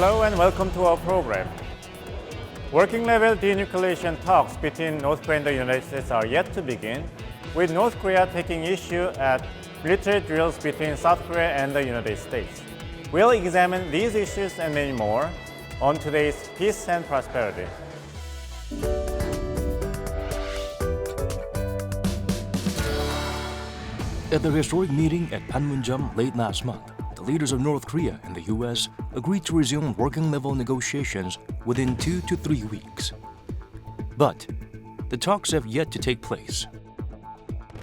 Hello and welcome to our program. Working level denucleation talks between North Korea and the United States are yet to begin, with North Korea taking issue at military drills between South Korea and the United States. We'll examine these issues and many more on today's Peace and Prosperity. At their historic meeting at Panmunjom late last month, the leaders of North Korea and the U.S. agreed to resume working-level negotiations within 2 to 3 weeks. But the talks have yet to take place.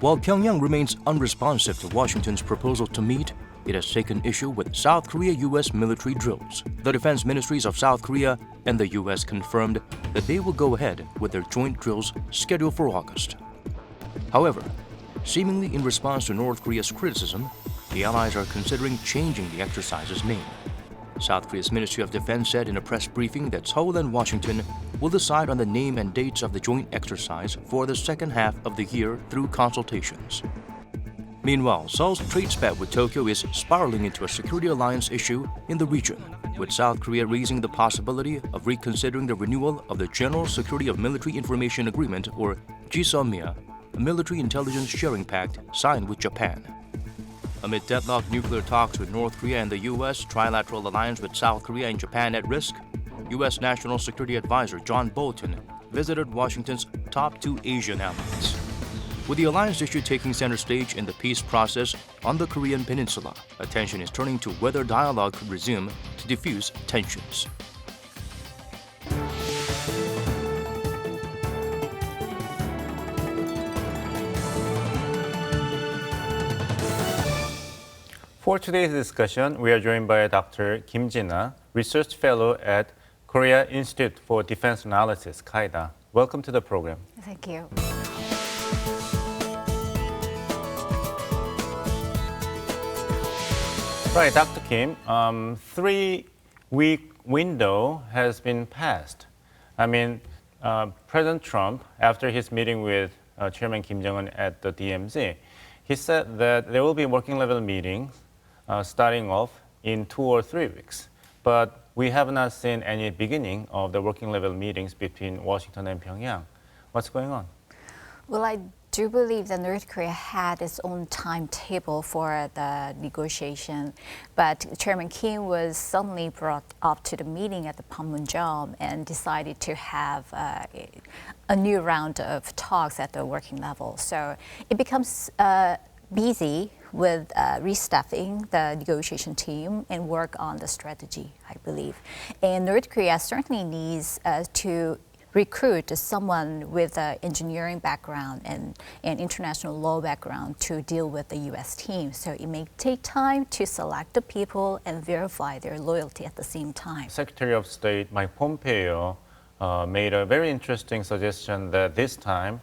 While Pyongyang remains unresponsive to Washington's proposal to meet, it has taken issue with South Korea-U.S. military drills. The defense ministries of South Korea and the U.S. confirmed that they will go ahead with their joint drills scheduled for August. However, seemingly in response to North Korea's criticism, the allies are considering changing the exercise's name. South Korea's Ministry of Defense said in a press briefing that Seoul and Washington will decide on the name and dates of the joint exercise for the second half of the year through consultations. Meanwhile, Seoul's trade spat with Tokyo is spiraling into a security alliance issue in the region, with South Korea raising the possibility of reconsidering the renewal of the General Security of Military Information Agreement, or GSOMIA, a military intelligence sharing pact signed with Japan. Amid deadlocked nuclear talks with North Korea and the U.S., trilateral alliance with South Korea and Japan at risk, U.S. National Security Advisor John Bolton visited Washington's top 2 Asian allies. With the alliance issue taking center stage in the peace process on the Korean peninsula, attention is turning to whether dialogue could resume to defuse tensions. For today's discussion, we are joined by Dr. Kim Jina, Research Fellow at Korea Institute for Defense Analyses, KAIDA. Welcome to the program. Thank you. Right, Dr. Kim, 3-week window has been passed. President Trump, after his meeting with Chairman Kim Jong-un at the DMZ, he said that there will be working level meetings starting off in 2 or 3 weeks. But we have not seen any beginning of the working level meetings between Washington and Pyongyang. What's going on? Well, I do believe that North Korea had its own timetable for the negotiation, but Chairman Kim was suddenly brought up to the meeting at the Panmunjom and decided to have a new round of talks at the working level. So it becomes busy with restaffing the negotiation team and work on the strategy, I believe. And North Korea certainly needs to recruit someone with an engineering background and an international law background to deal with the U.S. team. So it may take time to select the people and verify their loyalty at the same time. Secretary of State Mike Pompeo made a very interesting suggestion that this time,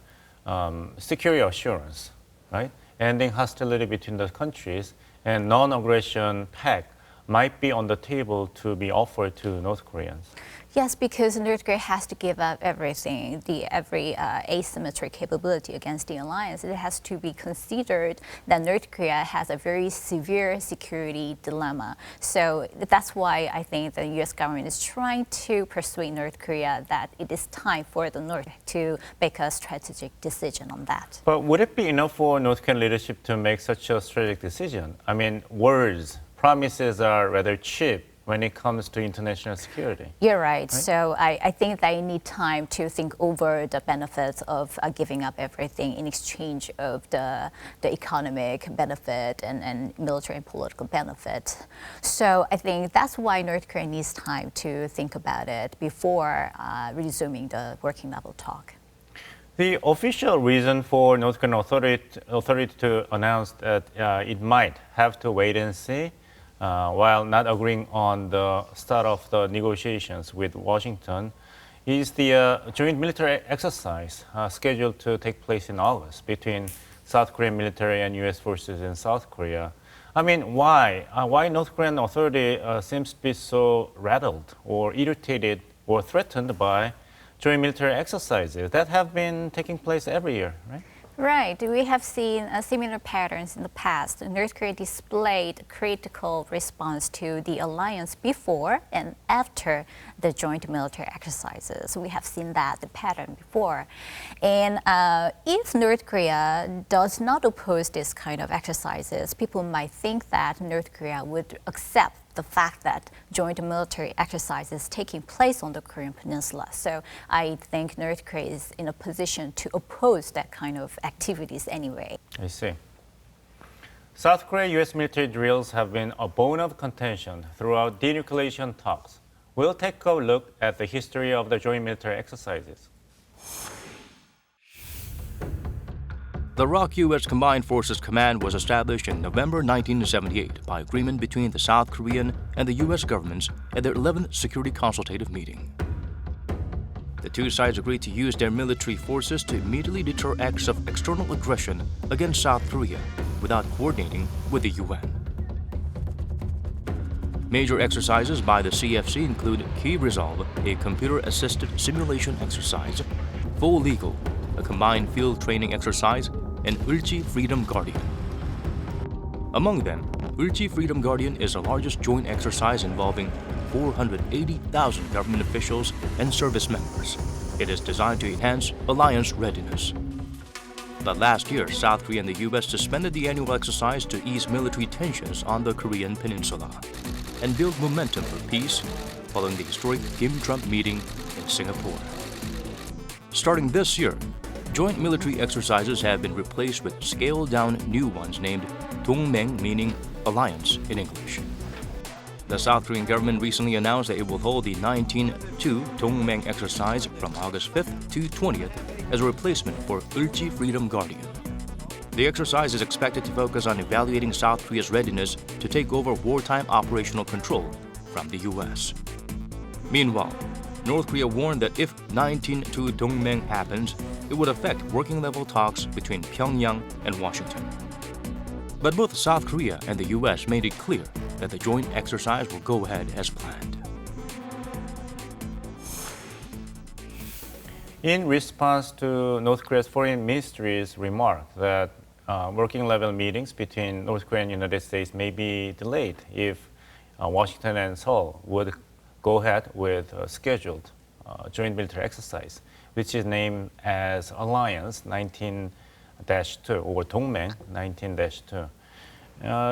security assurance, right? Ending hostility between the countries and non-aggression pact might be on the table to be offered to North Koreans. Yes, because North Korea has to give up everything, every asymmetric capability against the alliance. It has to be considered that North Korea has a very severe security dilemma. So that's why I think the U.S. government is trying to persuade North Korea that it is time for the North to make a strategic decision on that. But would it be enough for North Korean leadership to make such a strategic decision? Words, promises are rather cheap when it comes to international security. You're right. So I think they need time to think over the benefits of giving up everything in exchange of the economic benefit and military and political benefit. So I think that's why North Korea needs time to think about it before resuming the working level talk. The official reason for North Korean authority to announce that it might have to wait and see while not agreeing on the start of the negotiations with Washington is the joint military exercise scheduled to take place in August between South Korean military and U.S. forces in South Korea. Why North Korean authority seems to be so rattled or irritated or threatened by joint military exercises that have been taking place every year, right? Right. We have seen similar patterns in the past. North Korea displayed critical response to the alliance before and after the joint military exercises. We have seen that the pattern before. And if North Korea does not oppose this kind of exercises, people might think that North Korea would accept the fact that joint military exercises taking place on the Korean Peninsula. So I think North Korea is in a position to oppose that kind of activities anyway. I see. South Korea-U.S. military drills have been a bone of contention throughout denucleation talks. We'll take a look at the history of the joint military exercises. The ROK-U.S. Combined Forces Command was established in November 1978 by agreement between the South Korean and the U.S. governments at their 11th Security Consultative Meeting. The two sides agreed to use their military forces to immediately deter acts of external aggression against South Korea without coordinating with the UN. Major exercises by the CFC include Key Resolve, a computer-assisted simulation exercise, Full Legal, a combined field training exercise, and Ulchi Freedom Guardian. Among them, Ulchi Freedom Guardian is the largest joint exercise involving 480,000 government officials and service members. It is designed to enhance alliance readiness. But last year, South Korea and the U.S. suspended the annual exercise to ease military tensions on the Korean Peninsula and build momentum for peace following the historic Kim-Trump meeting in Singapore. Starting this year, joint military exercises have been replaced with scaled-down new ones named 동맹, meaning alliance in English. The South Korean government recently announced that it will hold the 19-2 동맹 exercise from August 5th to 20th as a replacement for Ulchi Freedom Guardian. The exercise is expected to focus on evaluating South Korea's readiness to take over wartime operational control from the U.S. Meanwhile, North Korea warned that if 19-2 동맹 happens, it would affect working-level talks between Pyongyang and Washington. But both South Korea and the U.S. made it clear that the joint exercise will go ahead as planned. In response to North Korea's foreign ministry's remark that working-level meetings between North Korea and the United States may be delayed if Washington and Seoul would go ahead with a scheduled joint military exercise, which is named as Alliance 19-2 or 동맹 19-2.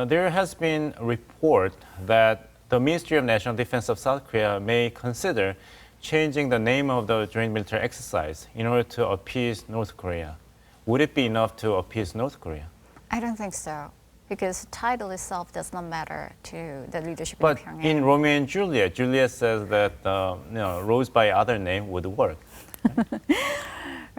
There has been a report that the Ministry of National Defense of South Korea may consider changing the name of the joint military exercise in order to appease North Korea. Would it be enough to appease North Korea? I don't think so, because the title itself does not matter to the leadership But in Pyongyang. in Romeo and Juliet, Juliet says that Rose by other name would work.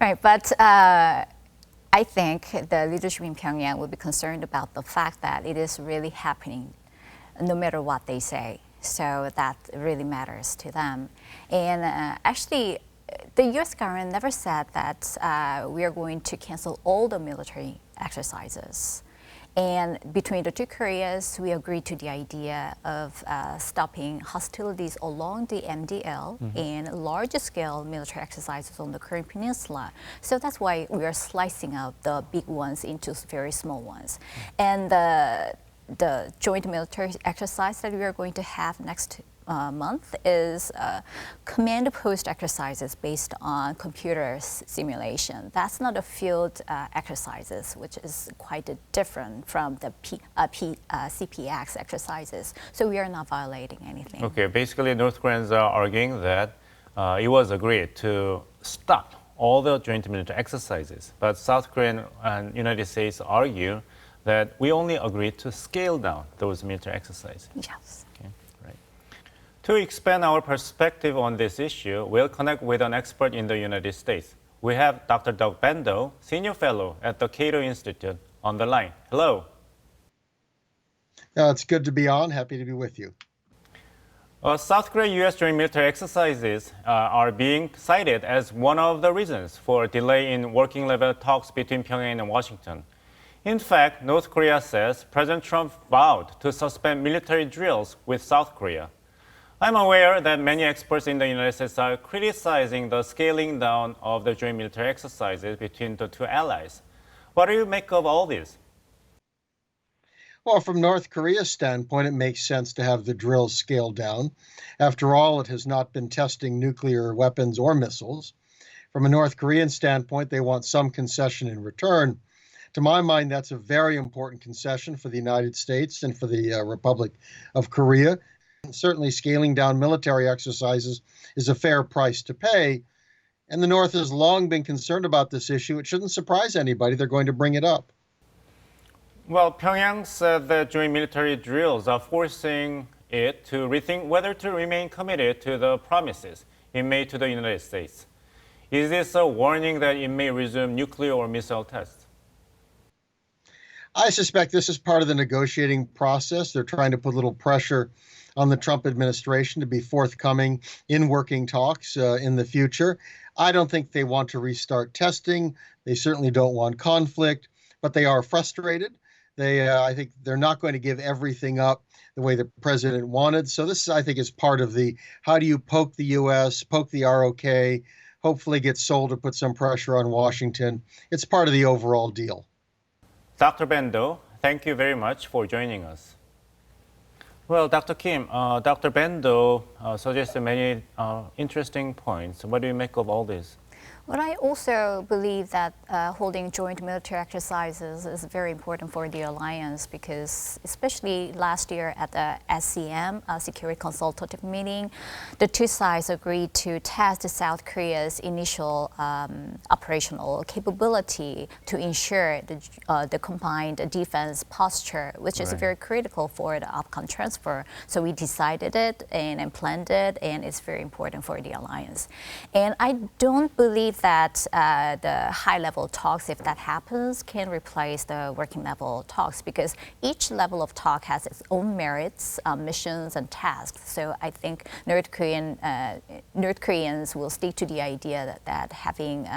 Right, but I think the leadership in Pyongyang will be concerned about the fact that it is really happening no matter what they say. So that really matters to them. And actually, the U.S. government never said that we are going to cancel all the military exercises. And between the two Koreas, we agreed to the idea of stopping hostilities along the MDL and large-scale military exercises on the Korean Peninsula. So that's why we are slicing up the big ones into very small ones. And the joint military exercise that we are going to have next month is command post exercises based on computer simulation. That's not a field exercises, which is quite different from the CPX exercises. So we are not violating anything. Okay, basically North Koreans are arguing that it was agreed to stop all the joint military exercises, but South Korea and United States argue that we only agreed to scale down those military exercises. Yes. Okay, right. To expand our perspective on this issue, we'll connect with an expert in the United States. We have Dr. Doug Bandow, Senior Fellow at the Cato Institute, on the line. Hello. It's good to be on. Happy to be with you. South Korea-U.S. joint military exercises are being cited as one of the reasons for delay in working-level talks between Pyongyang and Washington. In fact, North Korea says President Trump vowed to suspend military drills with South Korea. I'm aware that many experts in the United States are criticizing the scaling down of the joint military exercises between the two allies. What do you make of all this? Well, from North Korea's standpoint, it makes sense to have the drills scaled down. After all, it has not been testing nuclear weapons or missiles. From a North Korean standpoint, they want some concession in return. To my mind, that's a very important concession for the United States and for the Republic of Korea. Certainly, scaling down military exercises is a fair price to pay. And the North has long been concerned about this issue. It shouldn't surprise anybody. They're going to bring it up. Well, Pyongyang said that joint military drills are forcing it to rethink whether to remain committed to the promises it made to the United States. Is this a warning that it may resume nuclear or missile tests? I suspect this is part of the negotiating process. They're trying to put a little pressure on the Trump administration to be forthcoming in working talks in the future. I don't think they want to restart testing. They certainly don't want conflict, but they are frustrated. I think they're not going to give everything up the way the president wanted. So this, I think, is part of the how do you poke the U.S., poke the ROK, hopefully get Seoul to put some pressure on Washington. It's part of the overall deal. Dr. Bandow, thank you very much for joining us. Well, Dr. Kim, Dr. Bandow suggested many interesting points. What do you make of all this? Well, I also believe that holding joint military exercises is very important for the alliance because especially last year at the SCM, Security Consultative Meeting, the two sides agreed to test South Korea's initial operational capability to ensure the combined defense posture, which is very critical for the outcome transfer. So we decided it and planned it, and it's very important for the alliance. And I don't believe that the high-level talks, if that happens, can replace the working-level talks because each level of talk has its own merits, missions, and tasks. So I think North Koreans will stick to the idea that having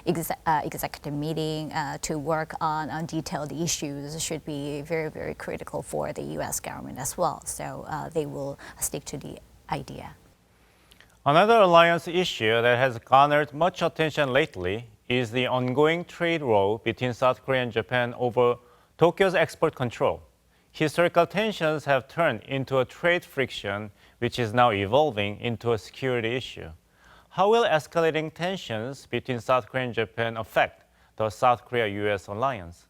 executive meeting to work on detailed issues should be very, very critical for the U.S. government as well. So they will stick to the idea. Another alliance issue that has garnered much attention lately is the ongoing trade war between South Korea and Japan over Tokyo's export control. Historical tensions have turned into a trade friction, which is now evolving into a security issue. How will escalating tensions between South Korea and Japan affect the South Korea-U.S. alliance?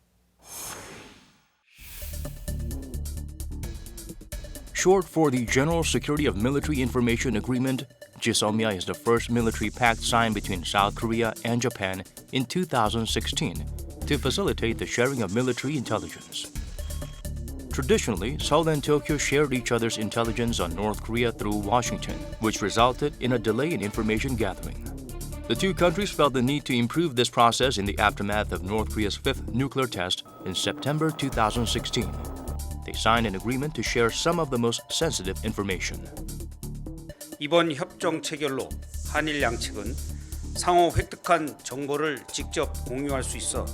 Short for the General Security of Military Information Agreement, GSOMIA is the first military pact signed between South Korea and Japan in 2016 to facilitate the sharing of military intelligence. Traditionally, Seoul and Tokyo shared each other's intelligence on North Korea through Washington, which resulted in a delay in information gathering. The two countries felt the need to improve this process in the aftermath of North Korea's fifth nuclear test in September 2016. They signed an agreement to share some of the most sensitive information. 이번 협정 체결로 한일 양측은 상호 획득한 정보를 직접 공유할 수 있어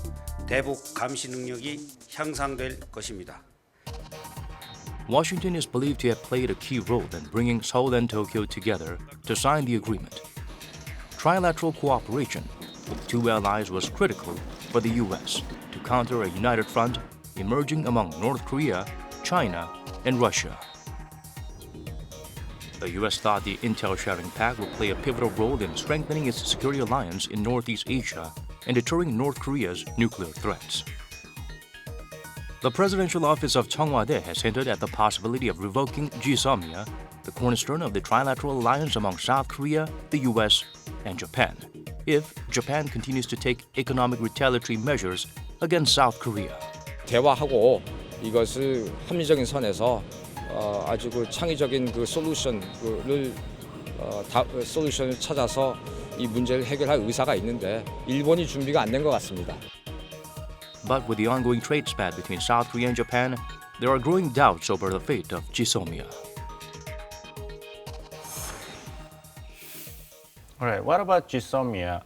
대북 감시 능력이 향상될 것입니다. Washington is believed to have played a key role in bringing Seoul and Tokyo together to sign the agreement. Trilateral cooperation with two allies was critical for the U.S. to counter a united front emerging among North Korea, China, and Russia. The U.S. thought the intel sharing pact would play a pivotal role in strengthening its security alliance in Northeast Asia and deterring North Korea's nuclear threats. The presidential office of Cheongwade has hinted at the possibility of revoking GSOMIA, the cornerstone of the trilateral alliance among South Korea, the U.S., and Japan, if Japan continues to take economic retaliatory measures against South Korea. 대화하고 이것을 합리적인 선에서 아주 창의적인 솔루션을 찾아서 이 문제를 해결할 의사가 있는데 일본이 준비가 안 된 것 같습니다. But with the ongoing trade spat between South Korea and Japan, there are growing doubts over the fate of GSOMIA. All right, what about GSOMIA?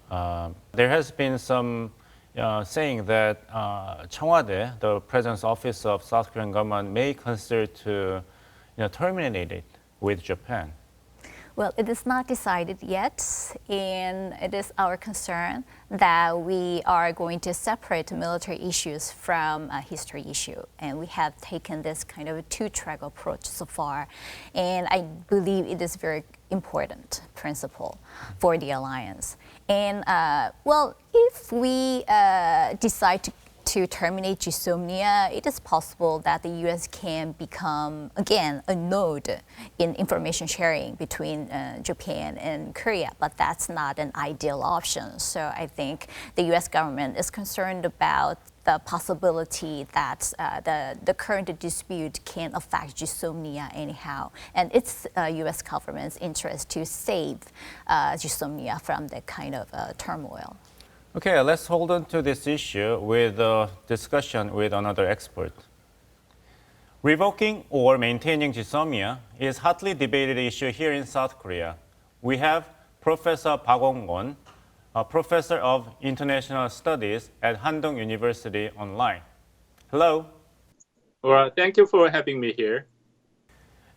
There has been some saying that Cheongwade, the President's Office of South Korean government, may consider to terminate it with Japan. Well, it is not decided yet, and it is our concern that we are going to separate military issues from a history issue. And we have taken this kind of a two-track approach so far. And I believe it is very important principle for the alliance. And well, if we decide to terminate GSOMIA, it is possible that the U.S. can become, again, a node in information sharing between Japan and Korea, but that's not an ideal option. So I think the U.S. government is concerned about the possibility that the current dispute can affect GSOMIA anyhow, and it's U.S. government's interest to save GSOMIA from that kind of turmoil. Okay, let's hold on to this issue with a discussion with another expert. Revoking or maintaining GSOMIA is a hotly debated issue here in South Korea. We have Professor Park Won, a professor of international studies at Handong University online. Hello. Well, thank you for having me here.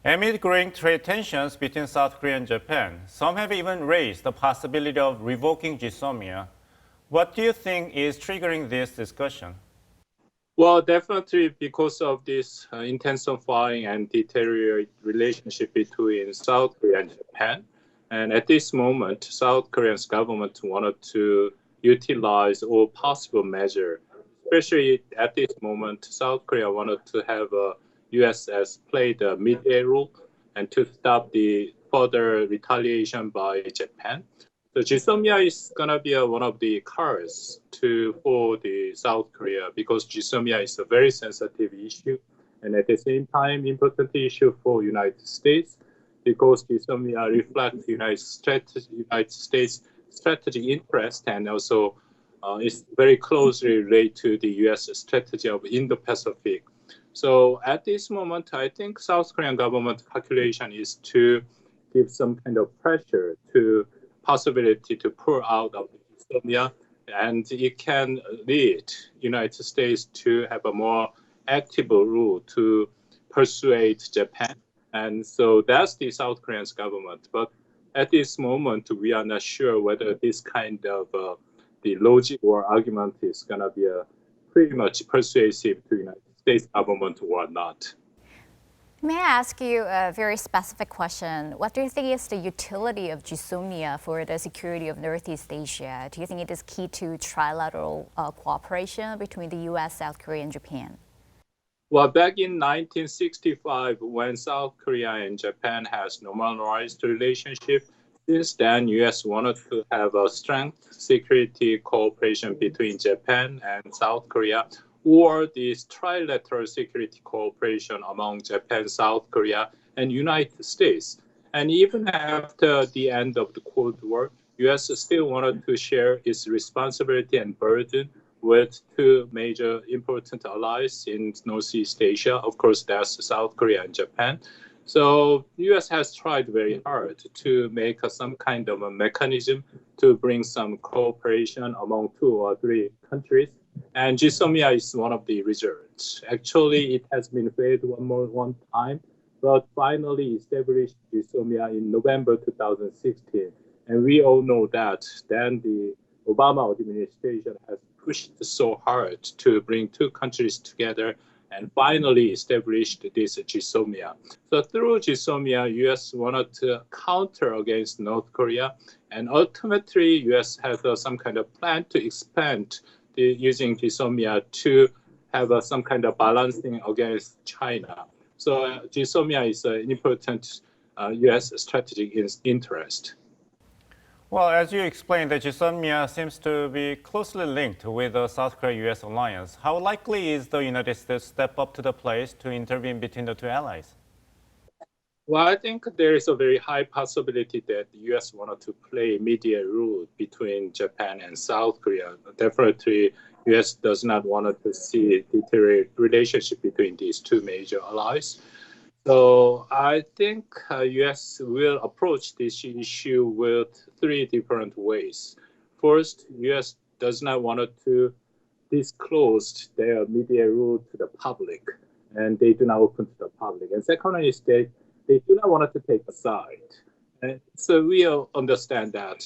Amid growing trade tensions between South Korea and Japan, some have even raised the possibility of revoking GSOMIA. What do you think is triggering this discussion? Well, definitely because of this intensifying and deteriorating relationship between South Korea and Japan. And at this moment, South Korea's government wanted to utilize all possible measures. Especially at this moment, South Korea wanted to have U.S. as play the mediator role and to stop the further retaliation by Japan. So GSOMIA is going to be one of the cards for the South Korea because GSOMIA is a very sensitive issue and at the same time important issue for United States because GSOMIA reflects United States strategic interest and also is very closely related to the U.S. strategy of Indo-Pacific. So at this moment, I think South Korean government calculation is to give some kind of pressure to possibility to pull out of GSOMIA, and it can lead United States to have a more active role to persuade Japan. And so that's the South Korean government. But at this moment, we are not sure whether this kind of the logic or argument is going to be pretty much persuasive to United States government or not. May I ask you a very specific question? What do you think is the utility of GSOMIA for the security of Northeast Asia? Do you think it is key to trilateral cooperation between the U.S., South Korea, and Japan? Well, back in 1965, when South Korea and Japan has normalized relationship, since then, U.S. wanted to have a strength security cooperation between Japan and South Korea, or this trilateral security cooperation among Japan, South Korea, and United States. And even after the end of the Cold War, U.S. still wanted to share its responsibility and burden with two major important allies in Northeast Asia. Of course, that's South Korea and Japan. So U.S. has tried very hard to make some kind of a mechanism to bring some cooperation among two or three countries. And GSOMIA is one of the results. Actually, it has been failed one time, but finally established GSOMIA in November 2016. And we all know that then the Obama administration has pushed so hard to bring two countries together and finally established this GSOMIA. So through GSOMIA, U.S. wanted to counter against North Korea, and ultimately U.S. has some kind of plan to expand using GSOMIA to have some kind of balancing against China. So GSOMIA is an important U.S. strategic interest. Well, as you explained, the GSOMIA seems to be closely linked with the South Korea-U.S. alliance. How likely is the United States to step up to the plate to intervene between the two allies? Well, I think there is a very high possibility that the U.S. wanted to play mediator role between Japan and South Korea. Definitely, U.S. does not want to see a deteriorated relationship between these two major allies. So I think U.S. will approach this issue with three different ways. First, U.S. does not want to disclose their mediator role to the public, and they do not open to the public. And second is they do not want to take a side. So we all understand that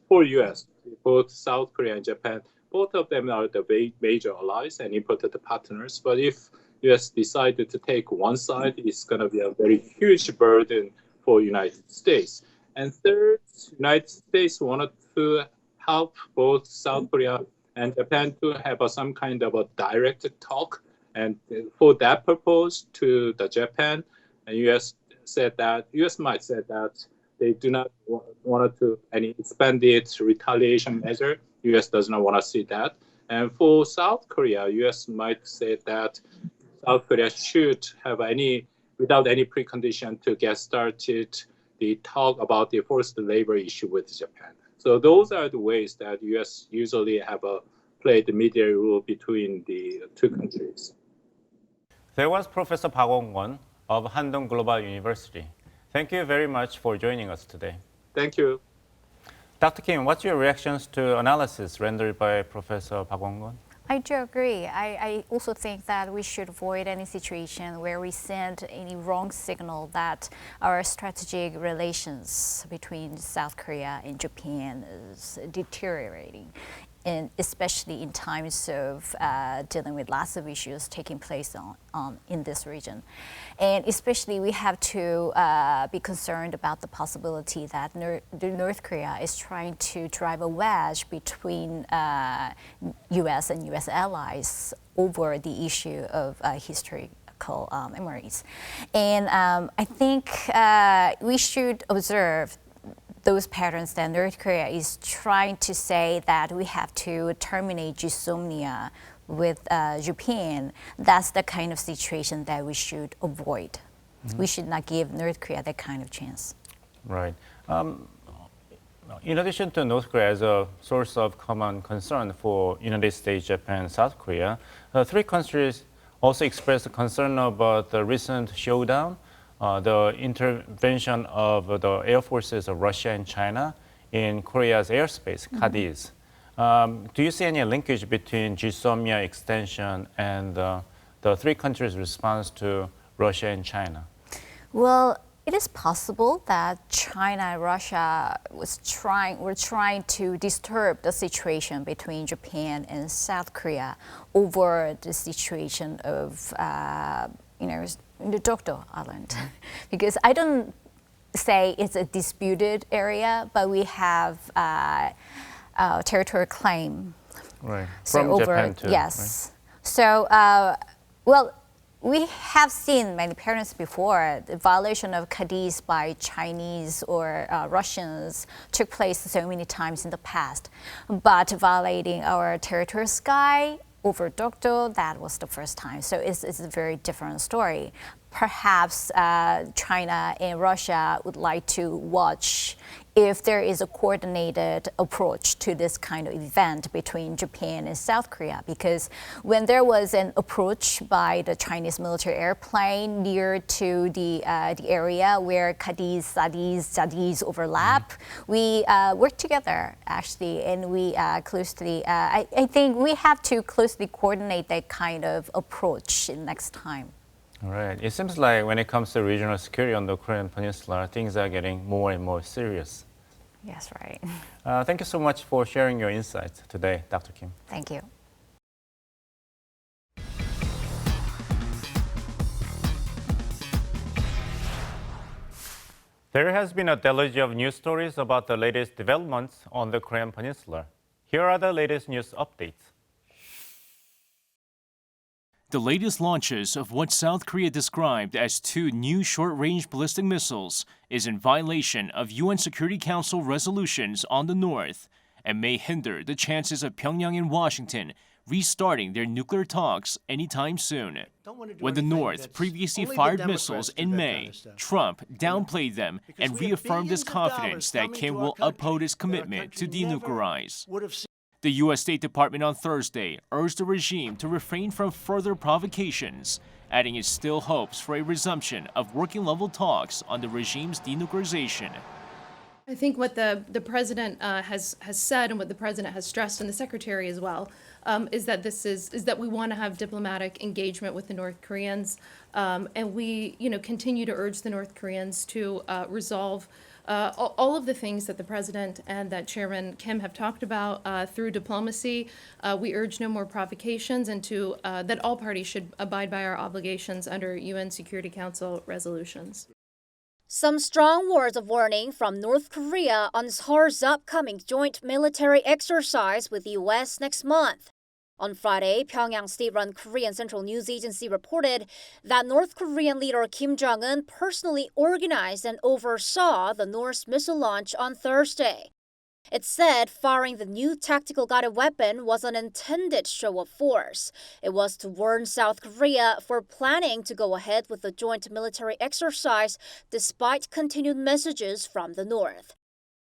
for U.S., both South Korea and Japan, both of them are the major allies and important partners. But if U.S. decided to take one side, it's going to be a very huge burden for United States. And third, United States wanted to help both South Korea and Japan to have some kind of a direct talk. And for that purpose, to the Japan, and U.S. might say that they do not want to any expanded retaliation measure. U.S. does not want to see that. And for South Korea, U.S. might say that South Korea should have without any precondition to get started the talk about the forced labor issue with Japan. So those are the ways that U.S. usually have played the mediator role between the two countries. There was Professor Park Won of Handong Global University. Thank you very much for joining us today. Thank you. Dr. Kim, what's your reactions to analysis rendered by Professor Park Won? I do agree. I also think that we should avoid any situation where we send any wrong signal that our strategic relations between South Korea and Japan is deteriorating, and especially in times of dealing with lots of issues taking place in this region. And especially we have to be concerned about the possibility that North Korea is trying to drive a wedge between U.S. and U.S. allies over the issue of historical memories. And I think we should observe those patterns that North Korea is trying to say that we have to terminate GSOMIA with Japan. That's the kind of situation that we should avoid. We should not give North Korea that kind of chance. Right. In addition to North Korea as a source of common concern for United States, Japan, and South Korea, three countries also expressed concern about the recent showdown, the intervention of the air forces of Russia and China in Korea's airspace, Cadiz. Do you see any linkage between GSOMIA extension and the three countries' response to Russia and China? Well, it is possible that China and Russia were trying to disturb the situation between Japan and South Korea over the situation of the Dokdo Island. Because I don't say it's a disputed area, but we have territorial claim. Right. From Japan too. Yes. Right? So, well, we have seen many patterns before. The violation of Cadiz by Chinese or Russians took place so many times in the past. But violating our territorial sky over Dokdo, that was the first time. So it's a very different story. Perhaps China and Russia would like to watch if there is a coordinated approach to this kind of event between Japan and South Korea. Because when there was an approach by the Chinese military airplane near to the area where Cadiz, Jadiz overlap, we worked together actually, and we closely, I think we have to closely coordinate that kind of approach next time. All right. It seems like when it comes to regional security on the Korean Peninsula, things are getting more and more serious. Yes, right. Thank you so much for sharing your insights today, Dr. Kim. Thank you. There has been a deluge of news stories about the latest developments on the Korean Peninsula. Here are the latest news updates. The latest launches of what South Korea described as two new short-range ballistic missiles is in violation of UN Security Council resolutions on the north and may hinder the chances of Pyongyang and Washington restarting their nuclear talks anytime soon. When the North previously fired missiles in May, Trump downplayed them and reaffirmed his confidence that Kim will uphold his commitment to denuclearize. The U.S. State Department on Thursday urged the regime to refrain from further provocations, adding it still hopes for a resumption of working-level talks on the regime's denuclearization. I think what the president has said and what the president has stressed, and the secretary as well, is that we want to have diplomatic engagement with the North Koreans, and we continue to urge the North Koreans to resolve all of the things that the president and that Chairman Kim have talked about through diplomacy. We urge no more provocations and that all parties should abide by our obligations under UN Security Council resolutions. Some strong words of warning from North Korea on Seoul's upcoming joint military exercise with the U.S. next month. On Friday, Pyongyang state-run Korean Central News Agency reported that North Korean leader Kim Jong-un personally organized and oversaw the North's missile launch on Thursday. It said firing the new tactical guided weapon was an intended show of force. It was to warn South Korea for planning to go ahead with the joint military exercise despite continued messages from the North.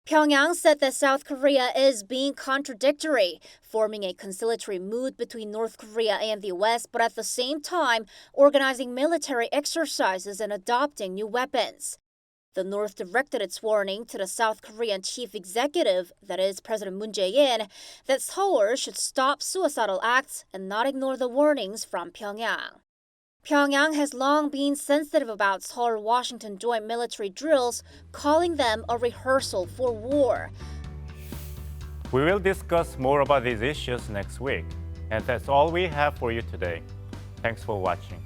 Pyongyang said that South Korea is being contradictory, forming a conciliatory mood between North Korea and the U.S., but at the same time organizing military exercises and adopting new weapons. The North directed its warning to the South Korean chief executive, that is President Moon Jae-in, that Seoul should stop suicidal acts and not ignore the warnings from Pyongyang. Pyongyang has long been sensitive about Seoul-Washington joint military drills, calling them a rehearsal for war. We will discuss more about these issues next week. And that's all we have for you today. Thanks for watching.